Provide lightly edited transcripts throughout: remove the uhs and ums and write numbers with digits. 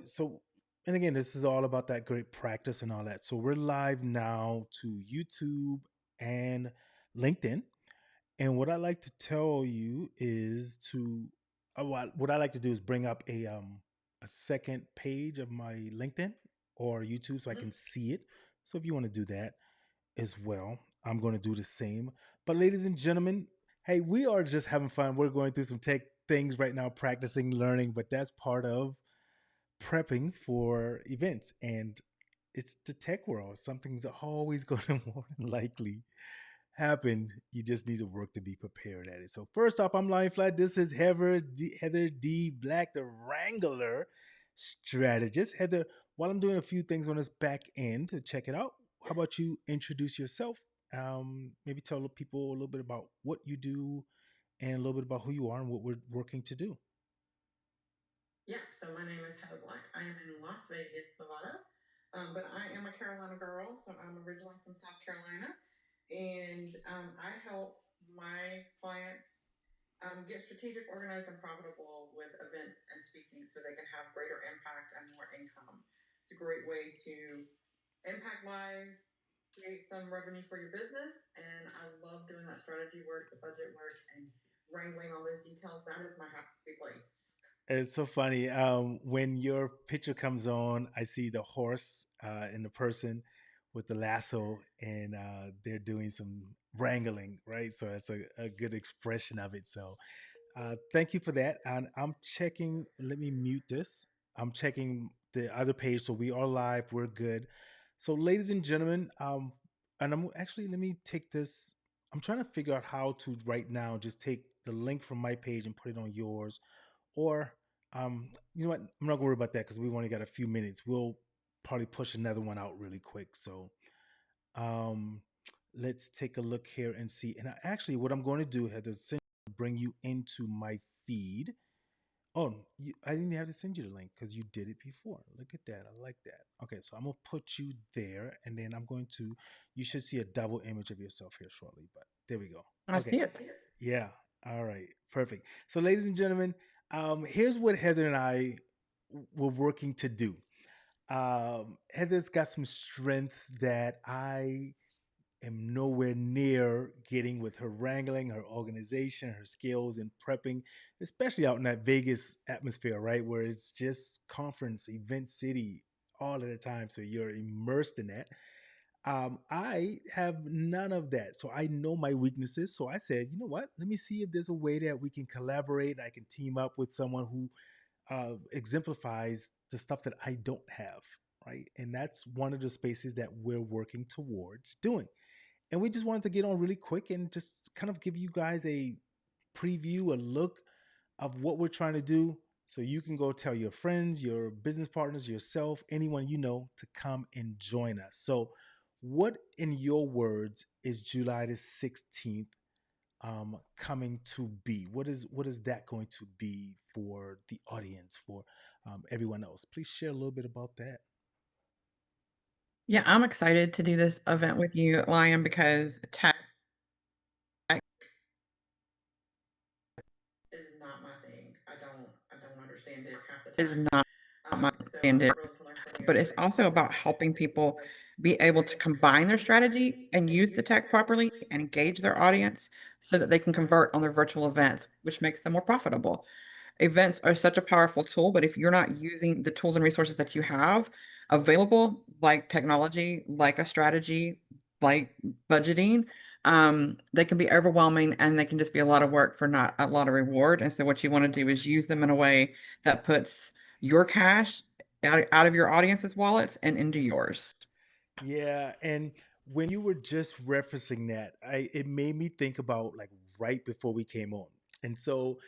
So, and again, this is all about that great practice and all that. So we're live now to YouTube and LinkedIn. And what I like to tell you is what I like to do is bring up a second page of my LinkedIn or YouTube so I can Mhm. see it. So if you want to do that as well, I'm going to do the same. But ladies and gentlemen, hey, we are just having fun. We're going through some tech things right now, practicing, learning, but that's part of prepping for events. And it's the tech world. Something's always going to more than likely happen. You just need to work to be prepared at it. So first off, I'm Lion Flat. This is Heather D. Black, the Wrangler strategist. Heather, while I'm doing a few things on this back end to check it out, how about you introduce yourself? Maybe tell people a little bit about what you do and a little bit about who you are and what we're working to do. Yeah, so my name is Heather Black. I am in Las Vegas, Nevada, but I am a Carolina girl, so I'm originally from South Carolina, and I help my clients get strategic, organized, and profitable with events and speaking so they can have greater impact and more income. It's a great way to impact lives, create some revenue for your business, and I love doing that strategy work, the budget work, and wrangling all those details. That is my happy place. It's so funny. When your picture comes on, I see the horse and the person with the lasso, and they're doing some wrangling, right? So that's a good expression of it. So thank you for that. And I'm checking, let me mute this. I'm checking the other page. So we are live. We're good. So, ladies and gentlemen, and I'm actually, let me take this. I'm trying to figure out how to right now just take the link from my page and put it on yours. Or, you know what? I'm not going to worry about that because we've only got a few minutes. We'll probably push another one out really quick. So, um, let's take a look here and see. And actually, what I'm going to do, Heather, is bring you into my feed. Oh, I didn't have to send you the link because you did it before. Look at that. I like that. Okay, so I'm going to put you there and then I'm going to, you should see a double image of yourself here shortly, but there we go. I Okay. see it. Yeah. All right. Perfect. So, ladies and gentlemen, here's what Heather and I were working to do. Heather's got some strengths that I am nowhere near getting with her wrangling, her organization, her skills in prepping, especially out in that Vegas atmosphere, right? Where it's just conference, event city all of the time. So you're immersed in that. I have none of that. So I know my weaknesses. So I said, you know what? Let me see if there's a way that we can collaborate. I can team up with someone who exemplifies the stuff that I don't have, right? And that's one of the spaces that we're working towards doing. And we just wanted to get on really quick and just kind of give you guys a preview, a look of what we're trying to do. So you can go tell your friends, your business partners, yourself, anyone you know to come and join us. So, what in your words is July the 16th coming to be? What is that going to be for the audience, for everyone else? Please share a little bit about that. Yeah, I'm excited to do this event with you, Lion, because tech is not my thing. I don't understand it half the Is time. not Um, my so I'm standard, thrilled to learn from you but and it's what you also have to about say. helping people be able to combine their strategy and use the tech properly and engage their audience so that they can convert on their virtual events, which makes them more profitable. Events are such a powerful tool, but if you're not using the tools and resources that you have available, like technology, like a strategy, like budgeting, they can be overwhelming and they can just be a lot of work for not a lot of reward. And so what you want to do is use them in a way that puts your cash out of your audience's wallets and into yours. Yeah, and when you were just referencing that, it made me think about like right before we came on. And so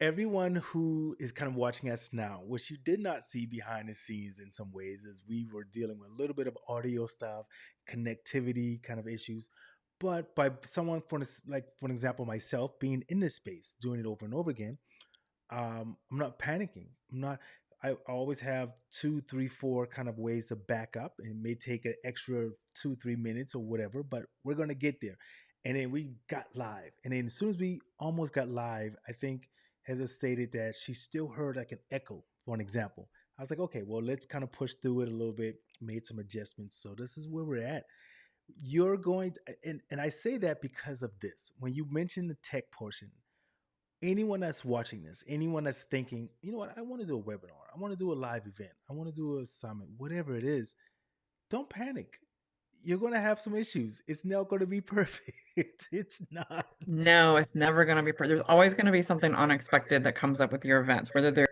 everyone who is kind of watching us now, which you did not see behind the scenes in some ways, as we were dealing with a little bit of audio stuff, connectivity kind of issues. But by someone like for an example, myself being in this space, doing it over and over again, I'm not panicking. I'm not. I always have two, three, four kind of ways to back up. It may take an extra 2, 3 minutes or whatever, but we're gonna get there. And then we got live. And then as soon as we almost got live, I think Heather stated that she still heard like an echo, for an example. I was like, okay, well, let's kind of push through it a little bit, made some adjustments. So this is where we're at. You're going and I say that because of this. When you mention the tech portion, anyone that's watching this, anyone that's thinking, you know what, I want to do a webinar, I want to do a live event, I want to do a summit, whatever it is, don't panic. You're going to have some issues. It's not going to be perfect. It's not. No, it's never going to be, there's always going to be something unexpected that comes up with your events, whether they're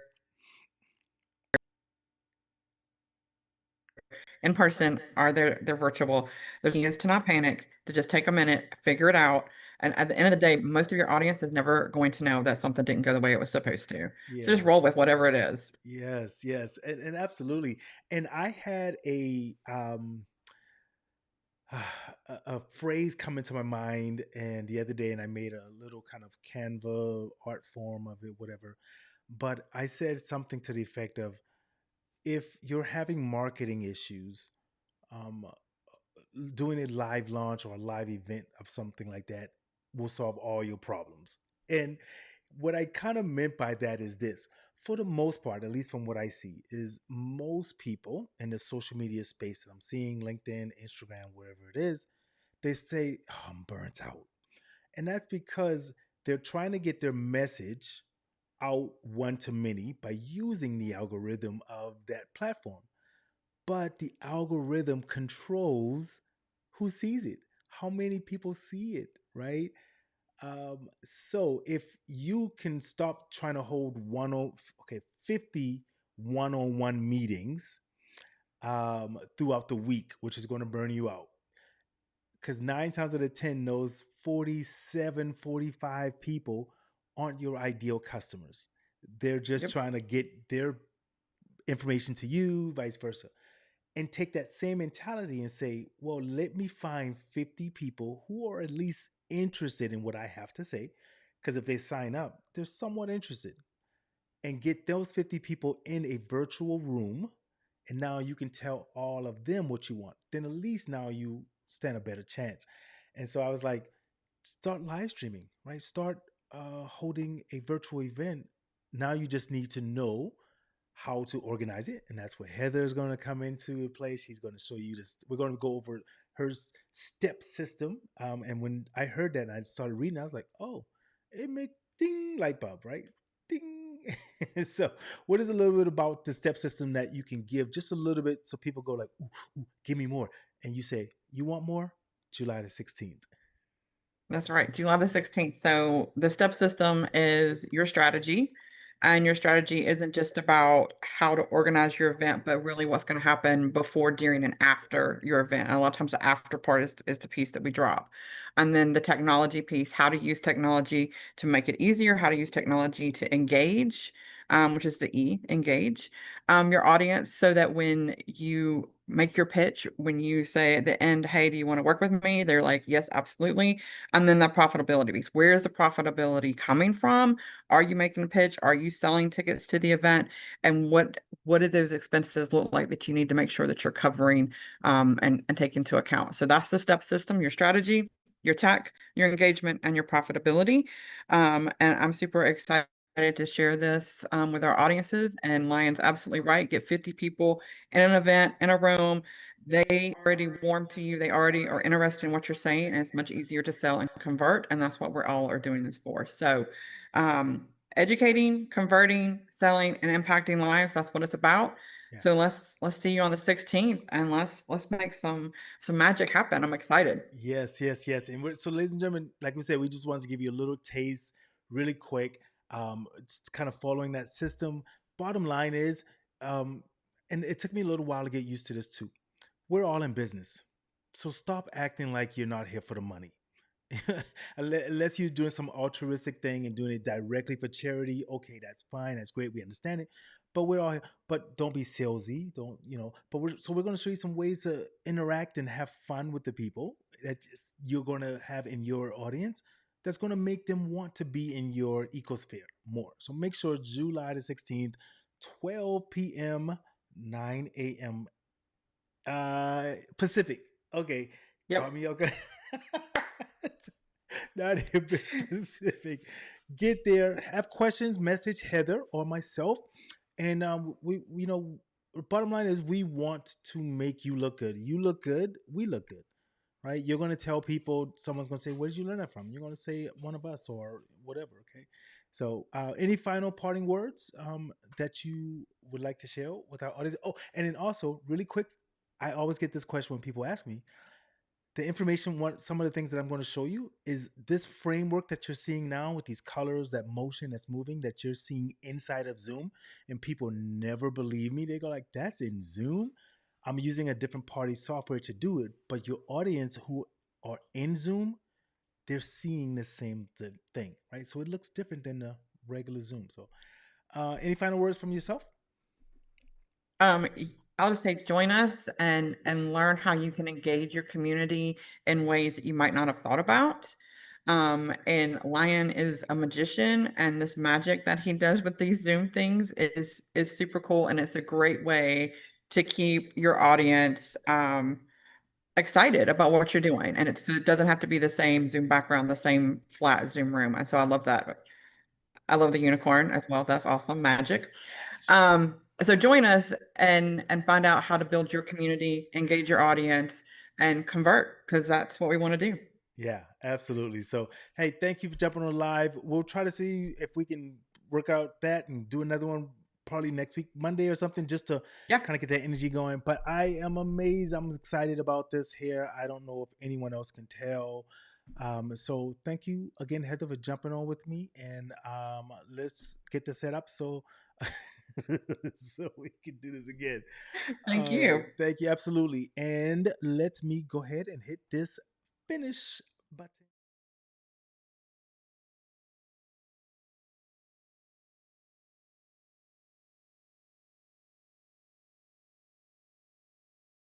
in person or they're virtual. The key is to not panic, to just take a minute, figure it out. And at the end of the day, most of your audience is never going to know that something didn't go the way it was supposed to. So just Yeah. roll with whatever it is. Yes, yes. And absolutely. And I had a phrase come into my mind and the other day, and I made a little kind of Canva art form of it, whatever. But I said something to the effect of, if you're having marketing issues, um, doing a live launch or a live event of something like that will solve all your problems. And what I kind of meant by that is this: for the most part, at least from what I see, is most people in the social media space that I'm seeing, LinkedIn, Instagram, wherever it is, they say, oh, I'm burnt out. And that's because they're trying to get their message out one to many by using the algorithm of that platform. But the algorithm controls who sees it, how many people see it, right? So if you can stop trying to hold okay, 50 one-on-one meetings throughout the week, which is going to burn you out, because 9 times out of 10, those 47, 45 people aren't your ideal customers. They're just Yep. trying to get their information to you, vice versa. And take that same mentality and say, well, let me find 50 people who are at least interested in what I have to say. Because if they sign up, they're somewhat interested. And get those 50 people in a virtual room. And now you can tell all of them what you want. Then at least now you stand a better chance. And so I was like, start live streaming, right? Start holding a virtual event. Now you just need to know how to organize it, and that's where Heather is going to come into play. She's going to show you this. We're going to go over her step system. And when I heard that and I started reading, I was like, oh, it made ding light bulb, right? Ding. So, what is a little bit about the step system that you can give just a little bit so people go like, ooh, ooh, give me more, and you say, you want more? July the 16th. That's right, July the 16th. So the step system is your strategy. And your strategy isn't just about how to organize your event, but really what's going to happen before, during, and after your event. And a lot of times the after part is the piece that we drop. And then the technology piece, how to use technology to make it easier, how to use technology to engage, which is the E, engage, your audience, so that when you make your pitch, when you say at the end, hey, do you want to work with me? They're like, yes, absolutely. And then the profitability piece. Where is the profitability coming from? Are you making a pitch? Are you selling tickets to the event? And what do those expenses look like that you need to make sure that you're covering and take into account? So that's the step system, your strategy, your tech, your engagement, and your profitability. And I'm super excited to share this with our audiences. And Lion's absolutely right. Get 50 people in an event, in a room. They already warm to you. They already are interested in what you're saying, and it's much easier to sell and convert. And that's what we're all are doing this for. So, educating, converting, selling, and impacting lives. That's what it's about. Yeah. So let's see you on the 16th, and let's make some magic happen. I'm excited. Yes, yes, yes. And so, ladies and gentlemen, like we said, we just wanted to give you a little taste really quick. It's kind of following that system. Bottom line is, um, and it took me a little while to get used to this too. We're all in business. So stop acting like you're not here for the money. Unless you're doing some altruistic thing and doing it directly for charity, okay, that's fine, that's great, we understand it. But we're all, but don't be salesy, don't But we're going to show you some ways to interact and have fun with the people that you're going to have in your audience. That's going to make them want to be in your ecosphere more. So make sure July the 16th, 12 p.m., 9 a.m. Pacific. Okay. Call Yep. me okay. Not even Pacific. Get there. Have questions, message Heather or myself. And we bottom line is we want to make you look good. You look good, we look good, right? You're going to tell people, someone's going to say, where did you learn that from? You're going to say one of us or whatever, okay? So, any final parting words that you would like to share with our audience? Oh, and then also, really quick, I always get this question when people ask me, the information, one some of the things that I'm going to show you is this framework that you're seeing now with these colors, that motion that's moving, that you're seeing inside of Zoom. And people never believe me. They go like, that's in Zoom. I'm using a different party software to do it, but your audience who are in Zoom, they're seeing the same thing, right? So it looks different than the regular Zoom. So any final words from yourself? I'll just say join us and learn how you can engage your community in ways that you might not have thought about. And Lion is a magician, and this magic that he does with these Zoom things is super cool, and it's a great way to keep your audience excited about what you're doing. And it doesn't have to be the same Zoom background, the same flat Zoom room. And so I love that. I love the unicorn as well. That's awesome. Magic. So join us and find out how to build your community, engage your audience, and convert because that's what we want to do. Yeah, absolutely. So, hey, thank you for jumping on live. We'll try to see if we can work out that and do another one probably next week, Monday or something, just to Yeah. kind of get that energy going. But I am amazed. I'm excited about this here. I don't know if anyone else can tell. So, thank you again, Heather, for jumping on with me. And let's get this set up so so we can do this again. Thank All right. you. Thank you. Absolutely. And let me go ahead and hit this finish button.